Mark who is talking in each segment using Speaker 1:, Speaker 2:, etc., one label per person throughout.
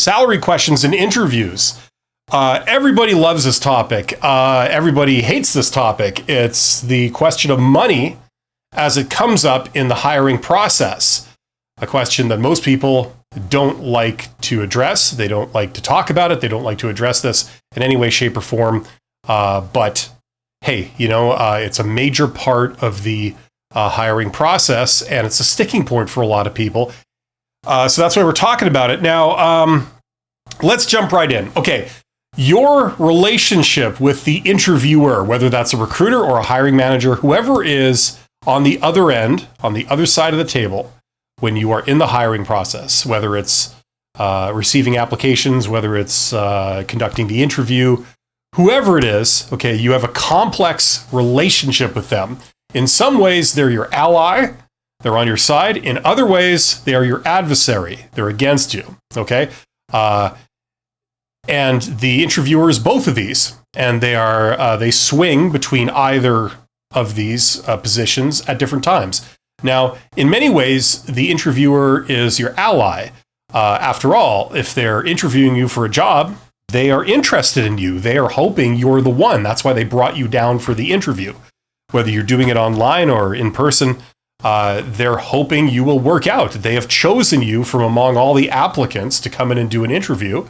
Speaker 1: Salary questions in interviews. Everybody loves this topic. Everybody hates this topic. It's the question of money as it comes up in the hiring process. A question that most people don't like to address. They don't like to talk about it. They don't like to address this in any way, shape, or form. But hey, it's a major part of the hiring process, and it's a sticking point for a lot of people. So that's why we're talking about it. Now, let's jump right in. Okay, your relationship with the interviewer, whether that's a recruiter or a hiring manager, whoever is on the other end, on the other side of the table, when you are in the hiring process, whether it's receiving applications, whether it's conducting the interview, whoever it is, okay, you have a complex relationship with them. In some ways, they're your ally. They're on your side. In other ways, they are your adversary. They're against you, okay? And the interviewer is both of these, and they swing between either of these positions at different times. Now, in many ways, the interviewer is your ally. After all, if they're interviewing you for a job, they are interested in you. They are hoping you're the one. That's why they brought you down for the interview. Whether you're doing it online or in person, they're hoping you will work out. They have chosen you from among all the applicants to come in and do an interview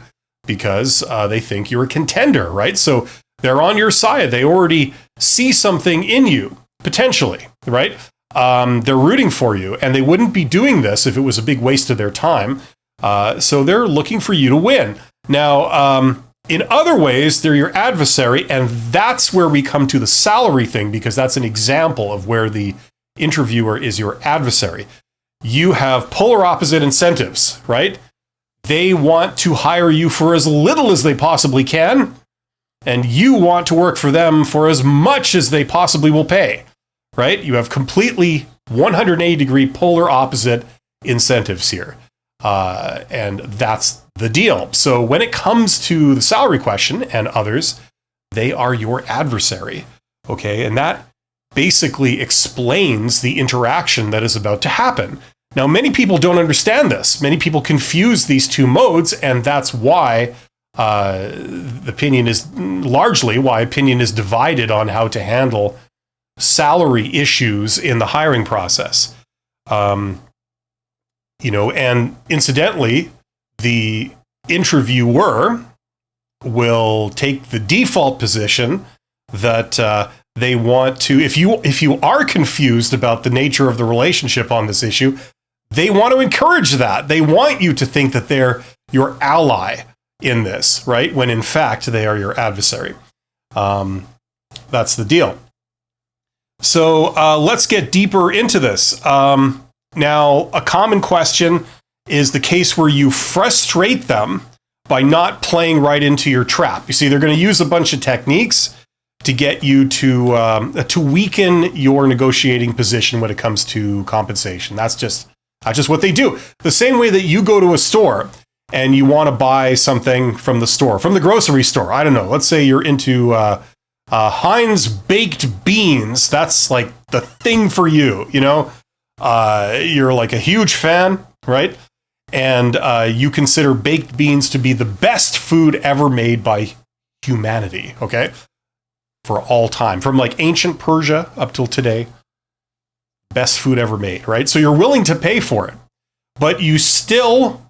Speaker 1: because they think you're a contender, right? So they're on your side. They already see something in you, potentially, right? They're rooting for you, and they wouldn't be doing this if it was a big waste of their time. So they're looking for you to win. Now, in other ways, they're your adversary, and that's where we come to the salary thing, because that's an example of where the interviewer is your adversary. You have polar opposite incentives, right? They want to hire you for as little as they possibly can, and you want to work for them for as much as they possibly will pay, right? You have completely 180-degree polar opposite incentives here. And that's the deal. So when it comes to the salary question and others, they are your adversary, okay? And that basically explains the interaction that is about to happen. Now, many people don't understand this. Many people confuse these two modes, and that's why opinion is divided on how to handle salary issues in the hiring process. And incidentally, the interviewer will take the default position that they want to, if you are confused about the nature of the relationship on this issue, they want to encourage that. They want you to think that they're your ally in this, right? When in fact, they are your adversary. That's the deal. So let's get deeper into this. Now, a common question is the case where you frustrate them by not playing right into your trap. You see, they're going to use a bunch of techniques to get you to weaken your negotiating position when it comes to compensation. That's just what they do. The same way that you go to a store and you want to buy something from the store, from the grocery store. I don't know. Let's say you're into Heinz baked beans. That's like the thing for you, You're like a huge fan, right? And you consider baked beans to be the best food ever made by humanity, okay? For all time. From like ancient Persia up till today, best food ever made, right? So you're willing to pay for it, but you still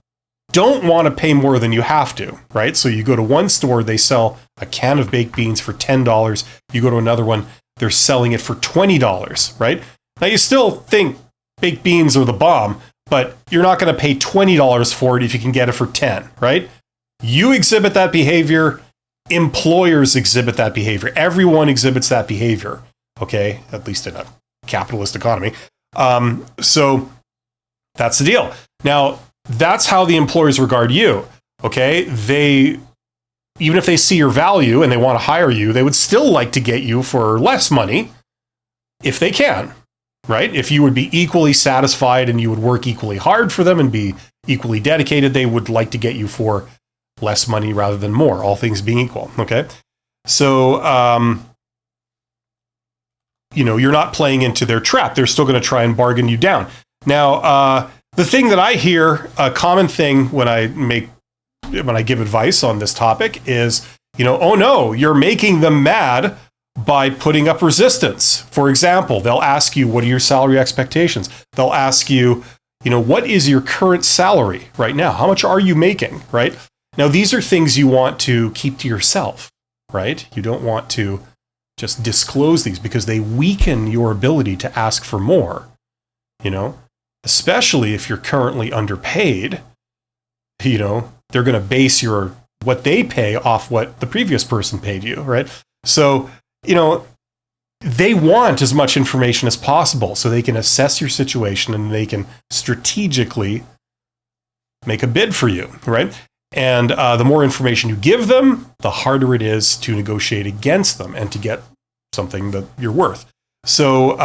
Speaker 1: don't want to pay more than you have to, right? So you go to one store, they sell a can of baked beans for $10. You go to another one, they're selling it for $20, right? Now you still think baked beans are the bomb, but you're not going to pay $20 for it if you can get it for $10, right? You exhibit that behavior. Employers exhibit that behavior. Everyone exhibits that behavior, okay? At least in a capitalist economy. So that's the deal. Now, that's how the employers regard you, okay? Even if they see your value and they want to hire you, they would still like to get you for less money if they can, right? If you would be equally satisfied and you would work equally hard for them and be equally dedicated, they would like to get you for less money rather than more, all things being equal, okay? So, you're not playing into their trap. They're still going to try and bargain you down. Now, the thing that I hear, a common thing when I make when I give advice on this topic is, oh no, you're making them mad by putting up resistance. For example, they'll ask you, what are your salary expectations? They'll ask you, what is your current salary right now? How much are you making, right? Now, these are things you want to keep to yourself, right? You don't want to just disclose these because they weaken your ability to ask for more, especially if you're currently underpaid. They're going to base what they pay off what the previous person paid you, right? So, they want as much information as possible so they can assess your situation and they can strategically make a bid for you, right? And the more information you give them, the harder it is to negotiate against them and to get something that you're worth. So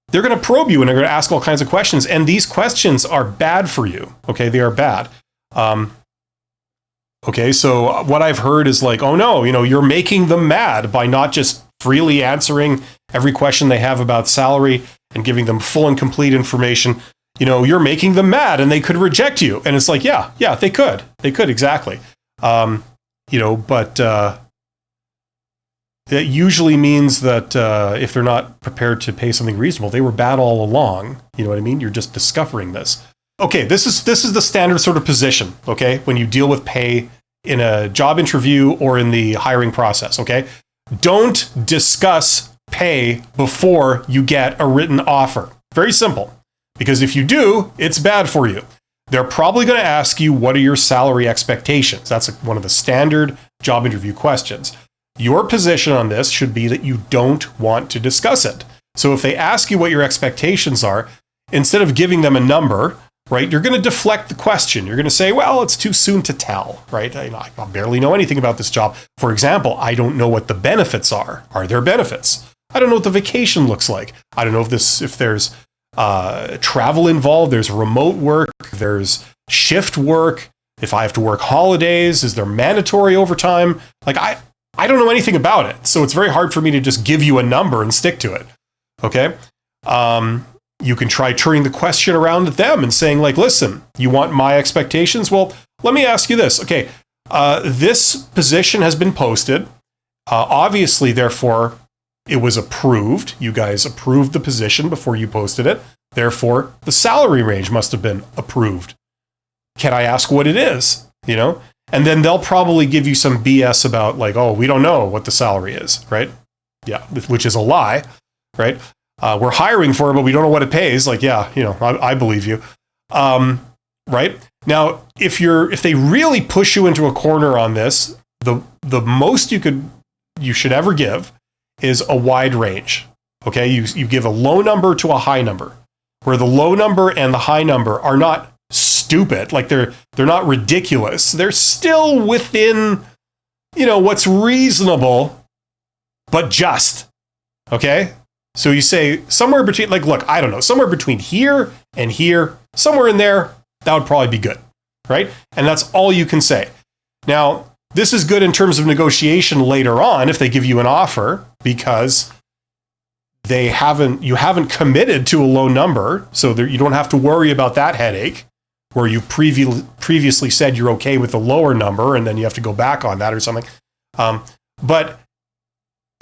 Speaker 1: they're going to probe you and they're going to ask all kinds of questions. And these questions are bad for you. Okay, they are bad. Okay, so what I've heard is like, oh no, you're making them mad by not just freely answering every question they have about salary and giving them full and complete information. You're making them mad and they could reject you. And it's like, yeah, they could. They could, exactly. But that usually means that if they're not prepared to pay something reasonable, they were bad all along. You know what I mean? You're just discovering this. Okay, this is the standard sort of position, okay, when you deal with pay in a job interview or in the hiring process, okay? Don't discuss pay before you get a written offer. Very simple. Because if you do, it's bad for you. They're probably going to ask you, what are your salary expectations? That's one of the standard job interview questions. Your position on this should be that you don't want to discuss it. So if they ask you what your expectations are, instead of giving them a number, right, you're going to deflect the question. You're going to say, well, it's too soon to tell, right? I barely know anything about this job. For example, I don't know what the benefits are. Are there benefits? I don't know what the vacation looks like. I don't know if there's travel involved, there's remote work, there's shift work. If I have to work holidays, is there mandatory overtime? Like, I don't know anything about it. So it's very hard for me to just give you a number and stick to it. Okay? You can try turning the question around at them and saying, like, listen, you want my expectations? Well, let me ask you this. Okay, this position has been posted. Obviously, therefore, it was approved. You guys approved the position before you posted it. Therefore, the salary range must have been approved. Can I ask what it is? And then they'll probably give you some BS about like, oh, we don't know what the salary is, right? Yeah, which is a lie, right? We're hiring for it, but we don't know what it pays. Like, yeah, I believe you. Right? Now, if they really push you into a corner on this, the most you should ever give is a wide range. Okay? You give a low number to a high number, where the low number and the high number are not stupid. Like they're not ridiculous. They're still within, what's reasonable, but just. Okay? So you say somewhere between, like, look, I don't know, somewhere between here and here, somewhere in there, that would probably be good, right? And that's all you can say. Now, this is good in terms of negotiation later on if they give you an offer, because you haven't committed to a low number, so you don't have to worry about that headache where you previously said you're okay with the lower number and then you have to go back on that or something. But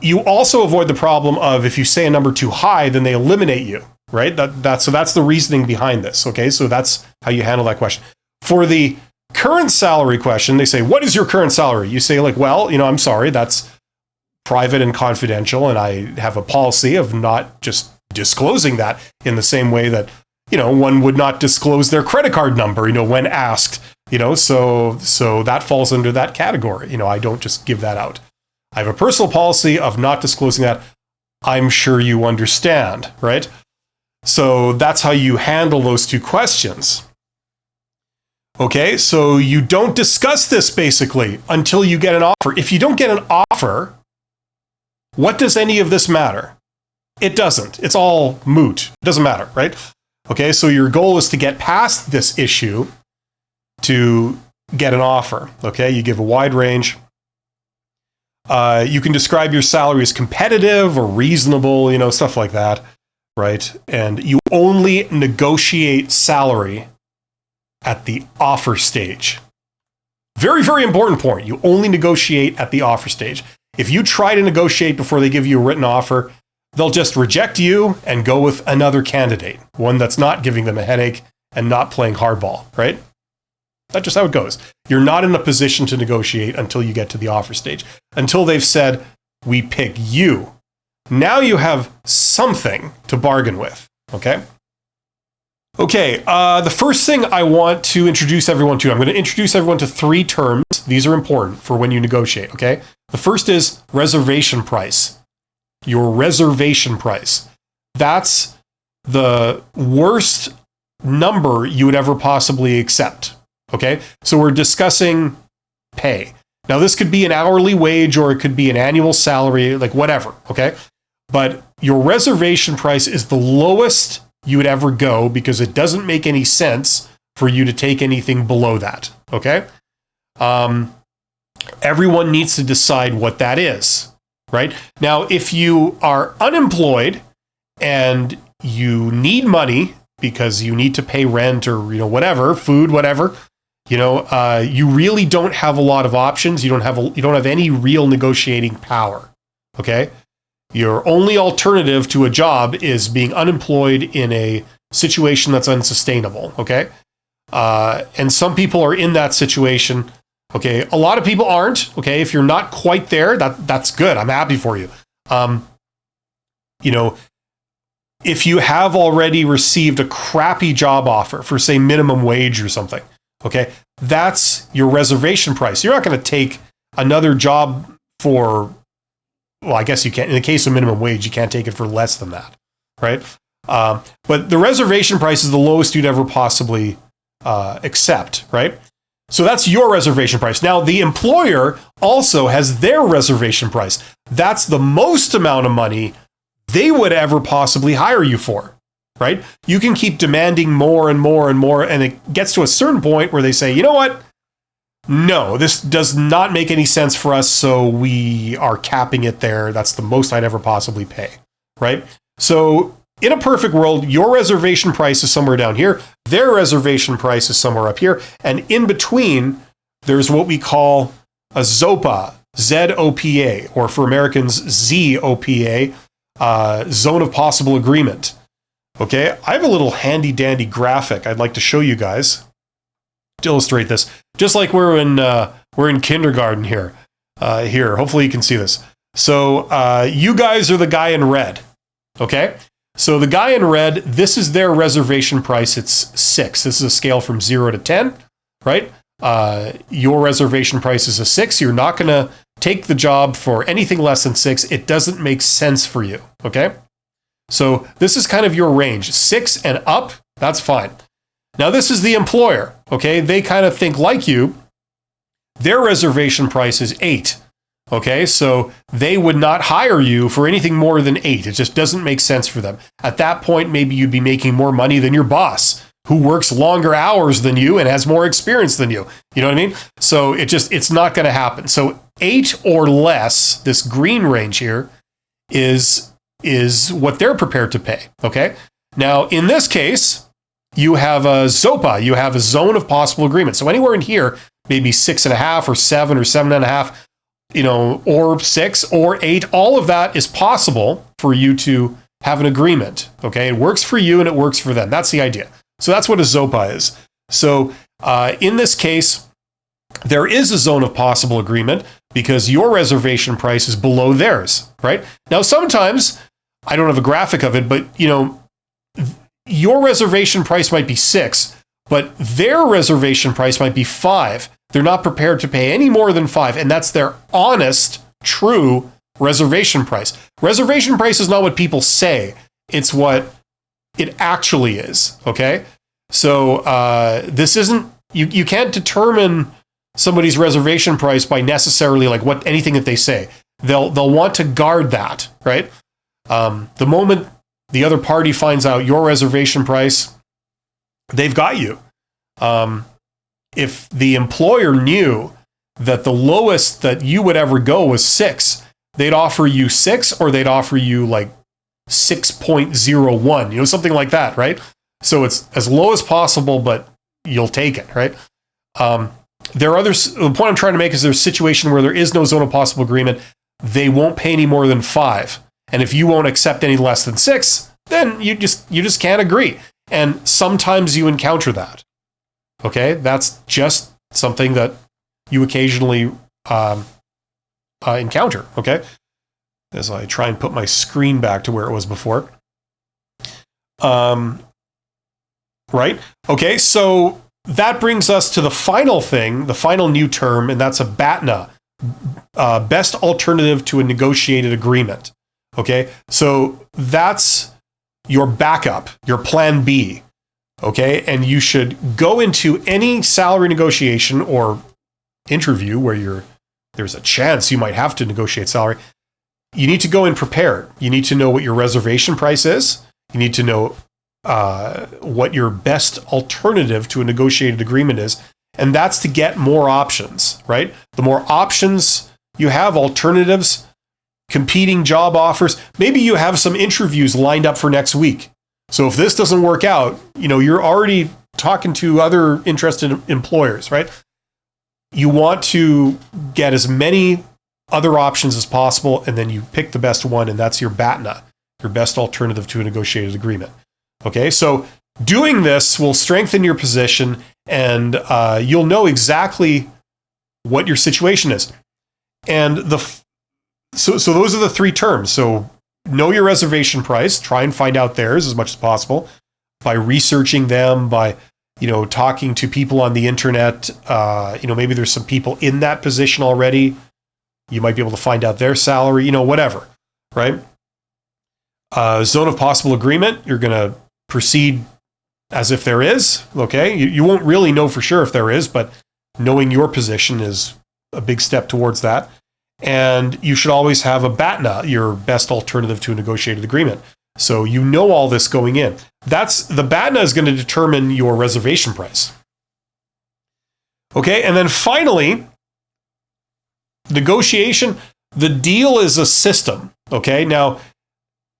Speaker 1: you also avoid the problem of if you say a number too high, then they eliminate you, right? So that's the reasoning behind this, okay? So that's how you handle that question. For the current salary question, they say, what is your current salary? You say like, well, I'm sorry, that's private and confidential, and I have a policy of not just disclosing that in the same way that, one would not disclose their credit card number, when asked, so that falls under that category. I don't just give that out. I have a personal policy of not disclosing that. I'm sure you understand, right? So that's how you handle those two questions. Okay, so you don't discuss this basically until you get an offer. If you don't get an offer, what does any of this matter? It doesn't. It's all moot. It doesn't matter, right? Okay, so your goal is to get past this issue to get an offer. Okay, you give a wide range. You can describe your salary as competitive or reasonable, stuff like that, right? And you only negotiate salary at the offer stage. Very, very important point. You only negotiate at the offer stage. If you try to negotiate before they give you a written offer, they'll just reject you and go with another candidate, one that's not giving them a headache and not playing hardball, right? That's just how it goes. You're not in a position to negotiate until you get to the offer stage, until they've said, we pick you. Now you have something to bargain with, okay? Okay, the first thing I want to introduce everyone to, I'm going to introduce everyone to 3 terms. These are important for when you negotiate, okay? The first is reservation price. Your reservation price. That's the worst number you would ever possibly accept, okay? So we're discussing pay. Now, this could be an hourly wage or it could be an annual salary, like whatever, okay? But your reservation price is the lowest you would ever go because it doesn't make any sense for you to take anything below that, okay? Everyone needs to decide what that is, right? Now, if you are unemployed and you need money because you need to pay rent or, whatever, food, whatever, you really don't have a lot of options. You don't have any real negotiating power, okay? Your only alternative to a job is being unemployed in a situation that's unsustainable, okay? And some people are in that situation, okay? A lot of people aren't, okay? If you're not quite there, that's good. I'm happy for you. If you have already received a crappy job offer for, say, minimum wage or something, okay, that's your reservation price. You're not going to take another job for, well, I guess you can't. In the case of minimum wage, you can't take it for less than that, right? But the reservation price is the lowest you'd ever possibly accept, right? So that's your reservation price. Now, the employer also has their reservation price. That's the most amount of money they would ever possibly hire you for, right? You can keep demanding more and more and more, and it gets to a certain point where they say, you know what? No, this does not make any sense for us, so we are capping it there. That's the most I'd ever possibly pay, right? So in a perfect world, your reservation price is somewhere down here. Their reservation price is somewhere up here. And in between, there's what we call a ZOPA, ZOPA, or for Americans, ZOPA, Zone of Possible Agreement. Okay, I have a little handy dandy graphic I'd like to show you guys to illustrate this. Just like we're in kindergarten here. Here, hopefully you can see this. So you guys are the guy in red. Okay, so the guy in red, this is their reservation price. It's 6. This is a scale from 0 to 10, right? Your reservation price is a 6. You're not going to take the job for anything less than 6. It doesn't make sense for you. Okay, so this is kind of your range. 6 and up, that's fine. Now, this is the employer, okay? They kind of think like you. Their reservation price is 8, okay? So they would not hire you for anything more than 8. It just doesn't make sense for them. At that point, maybe you'd be making more money than your boss, who works longer hours than you and has more experience than you. You know what I mean? So it's not going to happen. So 8 or less, this green range here, is what they're prepared to pay, okay? Now, in this case, you have a ZOPA, you have a zone of possible agreement. So anywhere in here, maybe 6.5 or 7 or 7.5, or 6 or 8, all of that is possible for you to have an agreement. Okay, it works for you and it works for them. That's the idea. So that's what a ZOPA is. So in this case, there is a zone of possible agreement because your reservation price is below theirs, right? Now, sometimes, I don't have a graphic of it, but your reservation price might be 6, but their reservation price might be 5. They're not prepared to pay any more than 5, and that's their honest, true reservation price. Reservation price is not what people say. It's what it actually is, okay? So this isn't, you can't determine somebody's reservation price by necessarily like anything that they say. They'll want to guard that, right? The moment the other party finds out your reservation price, they've got you. If the employer knew that the lowest that you would ever go was 6, they'd offer you 6 or they'd offer you like 6.01, something like that, right? So it's as low as possible, but you'll take it, right? there are others. The point I'm trying to make is there's a situation where there is no zone of possible agreement. They won't pay any more than 5. And if you won't accept any less than 6, then you just can't agree. And sometimes you encounter that. Okay, that's just something that you occasionally encounter. Okay, as I try and put my screen back to where it was before. Right. Okay, so that brings us to the final thing, the final new term, and that's a BATNA, best alternative to a negotiated agreement. Okay, so that's your backup, your plan B. Okay, and you should go into any salary negotiation or interview where there's a chance you might have to negotiate salary. You need to go in prepared. You need to know what your reservation price is. You need to know what your best alternative to a negotiated agreement is. And that's to get more options, right? The more options you have, alternatives, competing job offers, maybe you have some interviews lined up for next week. So if this doesn't work out, you're already talking to other interested employers, right? You want to get as many other options as possible, and then you pick the best one, and that's your BATNA, your best alternative to a negotiated agreement. Okay, so doing this will strengthen your position, and you'll know exactly what your situation is. And so those are the 3 terms. So know your reservation price, try and find out theirs as much as possible by researching them, by talking to people on the internet. Maybe there's some people in that position already. You might be able to find out their salary, whatever, right? Zone of possible agreement, you're going to proceed as if there is, okay? You won't really know for sure if there is, but knowing your position is a big step towards that. And you should always have a BATNA, your best alternative to a negotiated agreement. So you know all this going in. The BATNA is going to determine your reservation price. Okay, and then finally, negotiation. The deal is a system. Okay, now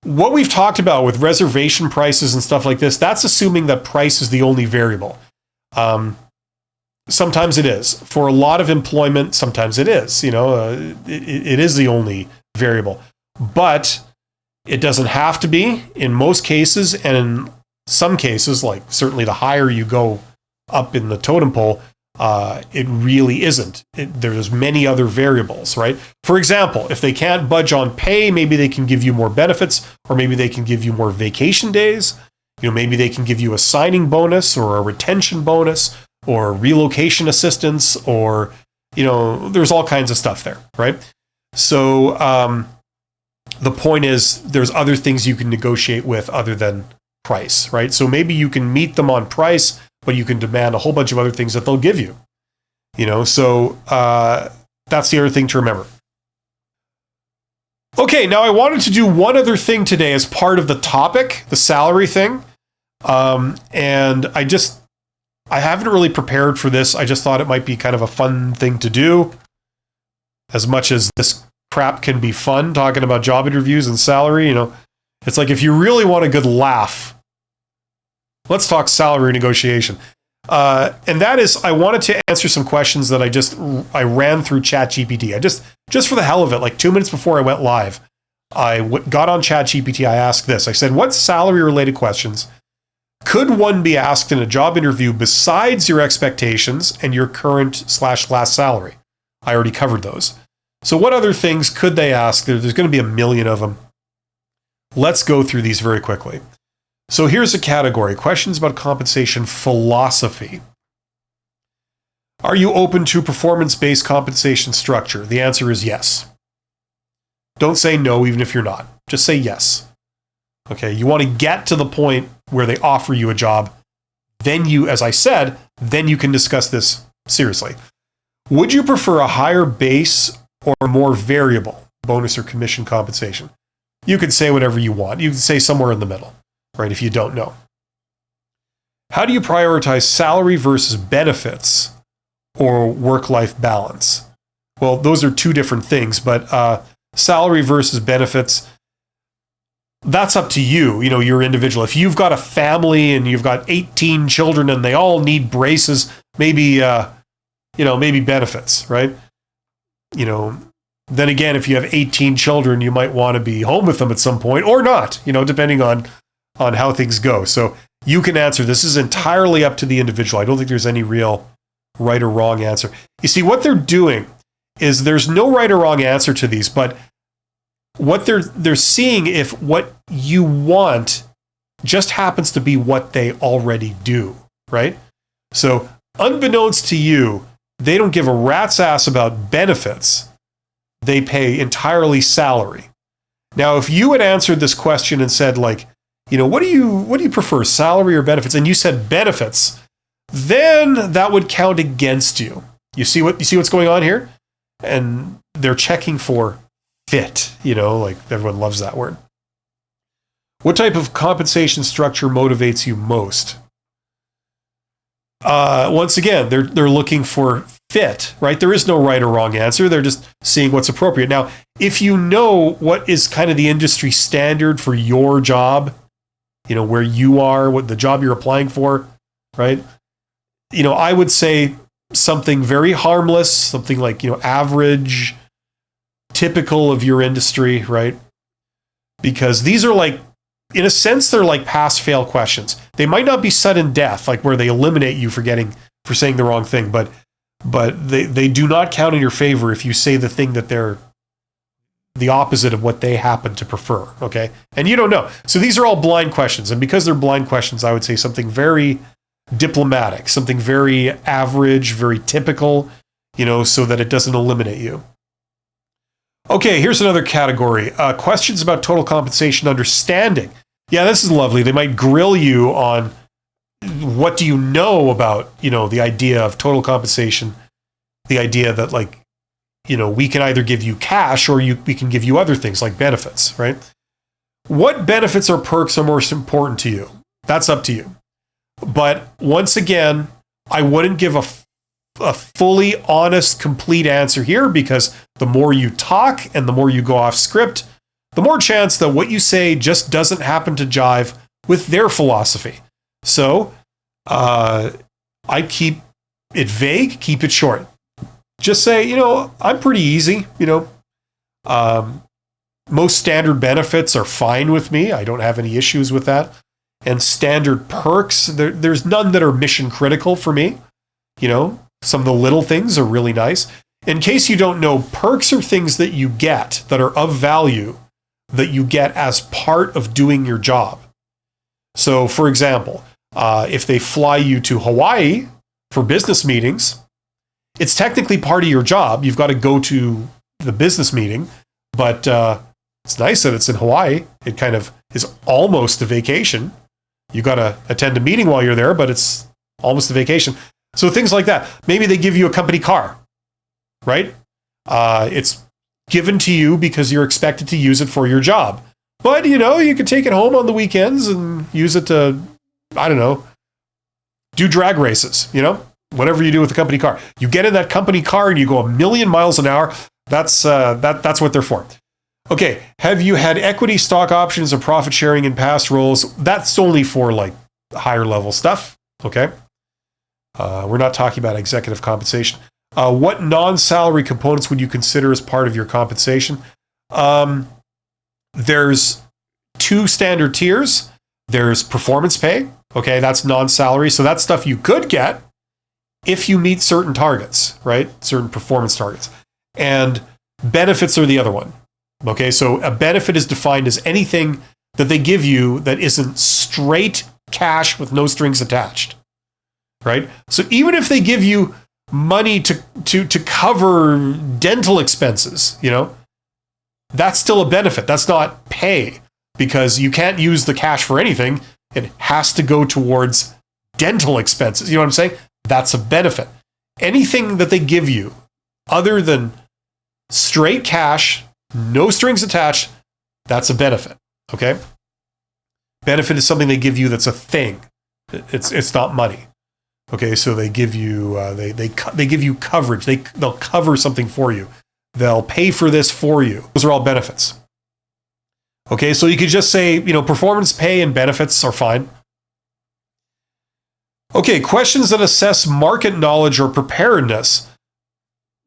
Speaker 1: what we've talked about with reservation prices and stuff like this, that's assuming that price is the only variable. Sometimes it is. For a lot of employment, sometimes it is. It is the only variable. But it doesn't have to be in most cases. And in some cases, like certainly the higher you go up in the totem pole, it really isn't. There's many other variables, right? For example, if they can't budge on pay, maybe they can give you more benefits, or maybe they can give you more vacation days. Maybe they can give you a signing bonus or a retention bonus or relocation assistance, or, there's all kinds of stuff there, right? So the point is there's other things you can negotiate with other than price, right? So maybe you can meet them on price, but you can demand a whole bunch of other things that they'll give you. So that's the other thing to remember. Okay, now I wanted to do one other thing today as part of the topic, the salary thing. And I haven't really prepared for this. I just thought it might be kind of a fun thing to do. As much as this crap can be fun, talking about job interviews and salary, it's like if you really want a good laugh, let's talk salary negotiation. And that is, I wanted to answer some questions that I ran through ChatGPT. Just for the hell of it, like 2 minutes before I went live, I got on ChatGPT. I asked this. I said, what salary related questions could one be asked in a job interview besides your expectations and your current/last salary? I already covered those. So what other things could they ask? There's going to be a million of them. Let's go through these very quickly. So here's a category: questions about compensation philosophy. Are you open to performance-based compensation structure? The answer is yes. Don't say no, even if you're not. Just say yes. Okay, you want to get to the point where they offer you a job. Then as I said, then you can discuss this seriously. Would you prefer a higher base or more variable bonus or commission compensation? You could say whatever you want. You can say somewhere in the middle, right, if you don't know. How do you prioritize salary versus benefits or work-life balance? Well, those are two different things, but salary versus benefits, that's up to you, your individual. If you've got a family and you've got 18 children and they all need braces, maybe maybe benefits, right? Then again, if you have 18 children, you might want to be home with them at some point or not, depending on how things go. So you can answer. This is entirely up to the individual. I don't think there's any real right or wrong answer. You see, what they're doing is there's no right or wrong answer to these, but what they're seeing if what you want just happens to be what they already do, right? So unbeknownst to you, they don't give a rat's ass about benefits. They pay entirely salary. Now, if you had answered this question and said, like, what do you prefer, salary or benefits? And you said benefits, then that would count against you. You see what's going on here? And they're checking for fit, like everyone loves that word. What type of compensation structure motivates you most? Once again, they're looking for fit, right? There is no right or wrong answer. They're just seeing what's appropriate. Now, if you know what is kind of the industry standard for your job, where you are, what the job you're applying for, right? I would say something very harmless, something like, average, typical of your industry, right? Because these are like, in a sense, they're like pass-fail questions. They might not be sudden death, like where they eliminate you for saying the wrong thing, but they do not count in your favor if you say the thing that they're the opposite of what they happen to prefer, okay? And you don't know. So these are all blind questions, and because they're blind questions, I would say something very diplomatic, something very average, very typical, so that it doesn't eliminate you. Okay, here's another category. Questions about total compensation understanding. Yeah, this is lovely. They might grill you on what do you know about, the idea of total compensation, the idea that, like, we can either give you cash or we can give you other things like benefits, right? What benefits or perks are most important to you? That's up to you. But once again, I wouldn't give a fully honest, complete answer here, because the more you talk and the more you go off script, the more chance that what you say just doesn't happen to jive with their philosophy. So I keep it vague, keep it short. Just say, I'm pretty easy, most standard benefits are fine with me. I don't have any issues with that. And standard perks, there's none that are mission critical for me. Some of the little things are really nice. In case you don't know, perks are things that you get that are of value, that you get as part of doing your job. So, for example, if they fly you to Hawaii for business meetings, it's technically part of your job. You've got to go to the business meeting, but it's nice that it's in Hawaii. It kind of is almost a vacation. You got to attend a meeting while you're there, but it's almost a vacation. So things like that. Maybe they give you a company car, right? It's given to you because you're expected to use it for your job. But, you can take it home on the weekends and use it to, I don't know, do drag races, whatever you do with the company car. You get in that company car and you go 1,000,000 miles an hour. That's what they're for. Okay, have you had equity, stock options, or profit sharing in past roles? That's only for like higher level stuff, okay? We're not talking about executive compensation. What non-salary components would you consider as part of your compensation? There's 2 standard tiers. There's performance pay, okay? That's non-salary, so that's stuff you could get if you meet certain targets, right? Certain performance targets. And benefits are the other one. Okay, so a benefit is defined as anything that they give you that isn't straight cash with no strings attached, right? So even if they give you money to cover dental expenses, that's still a benefit. That's not pay, because you can't use the cash for anything. It has to go towards dental expenses. You know what I'm saying? That's a benefit. Anything that they give you other than straight cash, no strings attached, that's a benefit, okay? Benefit is something they give you that's a thing. It's not money. Okay, so they give you they give you coverage. They'll cover something for you. They'll pay for this for you. Those are all benefits. Okay, so you could just say, performance pay and benefits are fine. Okay, questions that assess market knowledge or preparedness.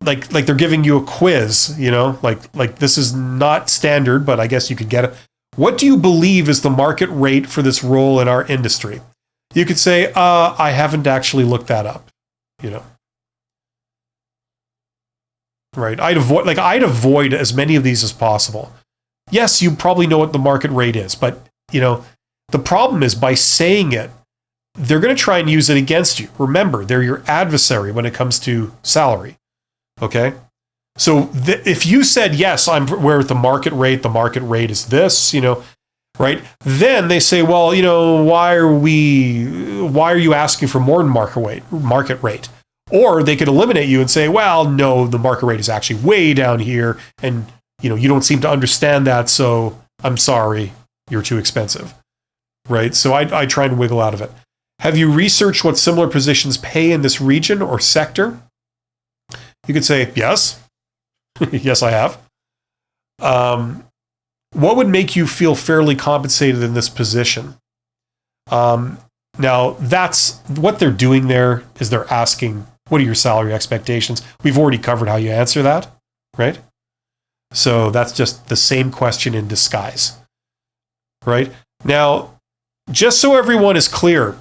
Speaker 1: Like they're giving you a quiz, like this is not standard, but I guess you could get it. What do you believe is the market rate for this role in our industry? You could say, I haven't actually looked that up, Right. I'd avoid as many of these as possible. Yes, you probably know what the market rate is, but the problem is by saying it, they're going to try and use it against you. Remember, they're your adversary when it comes to salary. Okay. So if you said, yes, I'm aware of the market rate is this, right? Then they say, well, why are you asking for more than market rate? Or they could eliminate you and say, well, no, the market rate is actually way down here. And, you don't seem to understand that. So I'm sorry, you're too expensive. Right. So I try and wiggle out of it. Have you researched what similar positions pay in this region or sector? You could say, yes. Yes, I have. What would make you feel fairly compensated in this position? Now, that's what they're doing there is they're asking, what are your salary expectations? We've already covered how you answer that, right? So that's just the same question in disguise, right? Now, just so everyone is clear,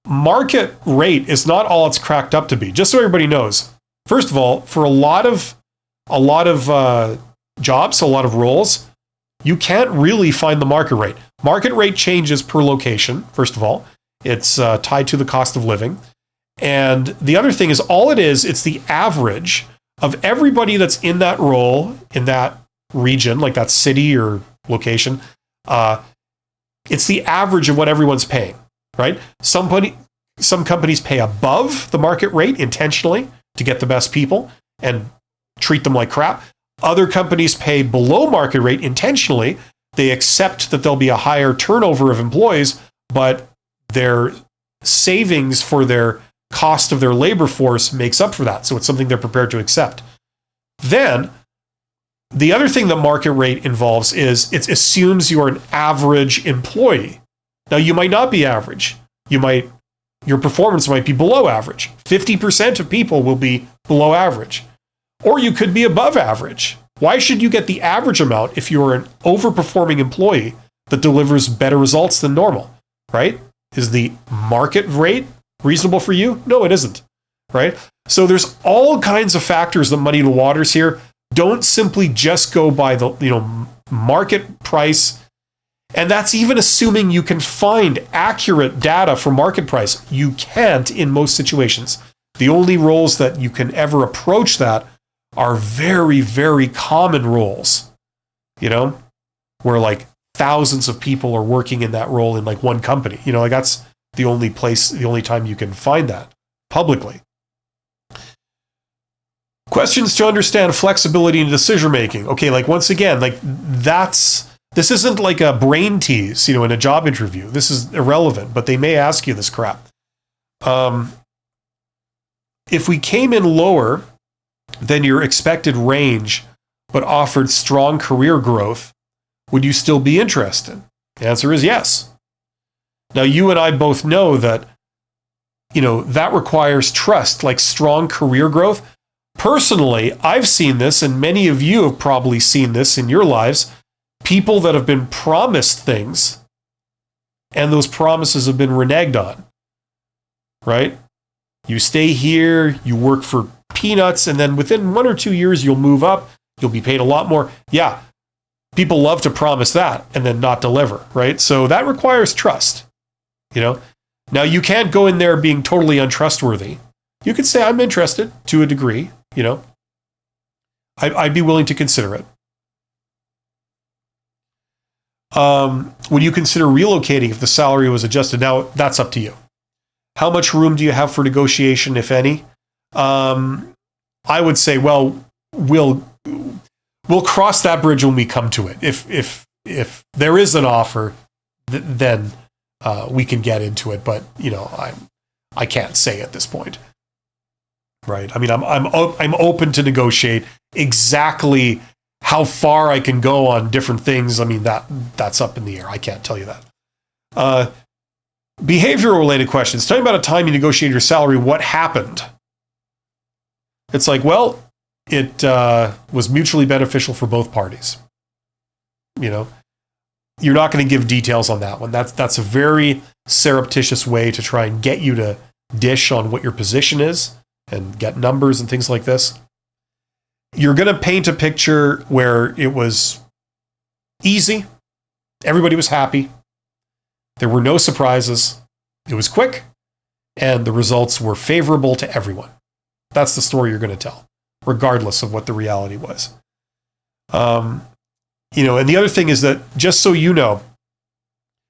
Speaker 1: market rate is not all it's cracked up to be. Just so everybody knows. First of all, for a lot of jobs, a lot of roles, you can't really find the market rate. Market rate changes per location, first of all. It's tied to the cost of living. And the other thing is, it's the average of everybody that's in that role, in that region, like that city or location. It's the average of what everyone's paying, right? Some companies pay above the market rate intentionally to get the best people and treat them like crap. Other companies pay below market rate intentionally. They accept that there'll be a higher turnover of employees, but their savings for their cost of their labor force makes up for that. So it's something they're prepared to accept. Then the other thing that market rate involves is it assumes you're an average employee. Now, you might not be average. Your performance might be below average. 50% of people will be below average. Or you could be above average. Why should you get the average amount if you're an overperforming employee that delivers better results than normal, right? Is the market rate reasonable for you? No, it isn't, right? So there's all kinds of factors that muddy the waters here. Don't simply just go by the market price. And that's even assuming you can find accurate data for market price. You can't in most situations. The only roles that you can ever approach that are very, very common roles, where like thousands of people are working in that role in like one company. Like that's the only time you can find that publicly. Questions to understand flexibility in decision making. Okay, like once again, like this isn't like a brain tease, in a job interview. This is irrelevant, but they may ask you this crap. If we came in lower than your expected range, but offered strong career growth, would you still be interested? The answer is yes. Now, you and I both know that, that requires trust, like strong career growth. Personally, I've seen this, and many of you have probably seen this in your lives. People that have been promised things, and those promises have been reneged on, right? You stay here, you work for peanuts, and then within 1 or 2 years, you'll move up, you'll be paid a lot more. Yeah, people love to promise that and then not deliver, right? So that requires trust, Now, you can't go in there being totally untrustworthy. You could say, I'm interested to a degree, I'd be willing to consider it. Would you consider relocating if the salary was adjusted? Now, that's up to you. How much room do you have for negotiation, if any? I would say, well, we'll cross that bridge when we come to it. If there is an offer, then we can get into it. But I can't say at this point, right? I mean, I'm open to negotiate exactly how far I can go on different things. I mean, that's up in the air. I can't tell you that. Behavioral related questions. Tell me about a time you negotiated your salary. What happened? It's like, well, it was mutually beneficial for both parties. You know, you're not going to give details on that one. That's a very surreptitious way to try and get you to dish on what your position is and get numbers and things like this. You're going to paint a picture where it was easy. Everybody was happy. There were no surprises. It was quick, and the results were favorable to everyone. That's the story you're going to tell, regardless of what the reality was. You know, and the other thing is that, just so you know,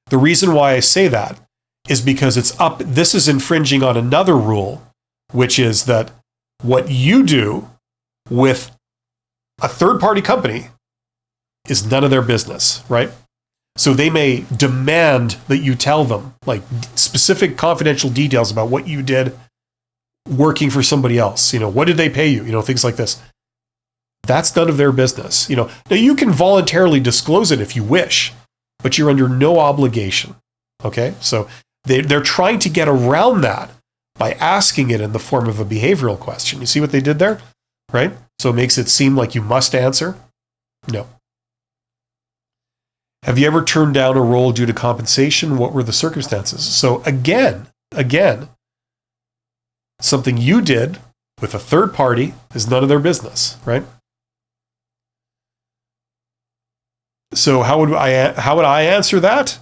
Speaker 1: the reason why I say that is because this is infringing on another rule, which is that what you do with a third-party company is none of their business, right? So they may demand that you tell them, like, specific confidential details about what you did working for somebody else. You know, what did they pay you? You know, things like this. That's none of their business. You know, now you can voluntarily disclose it if you wish, but you're under no obligation. Okay? So they're trying to get around that by asking it in the form of a behavioral question. You see what they did there? Right? So it makes it seem like you must answer. No. Have you ever turned down a role due to compensation? What were the circumstances? So again, something you did with a third party is none of their business, right? So how would I answer that?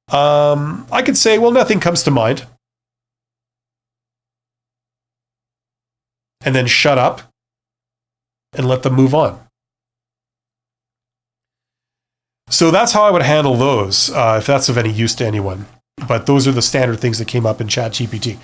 Speaker 1: I could say, well, nothing comes to mind. And then shut up and let them move on. So that's how I would handle those, if that's of any use to anyone. But those are the standard things that came up in ChatGPT.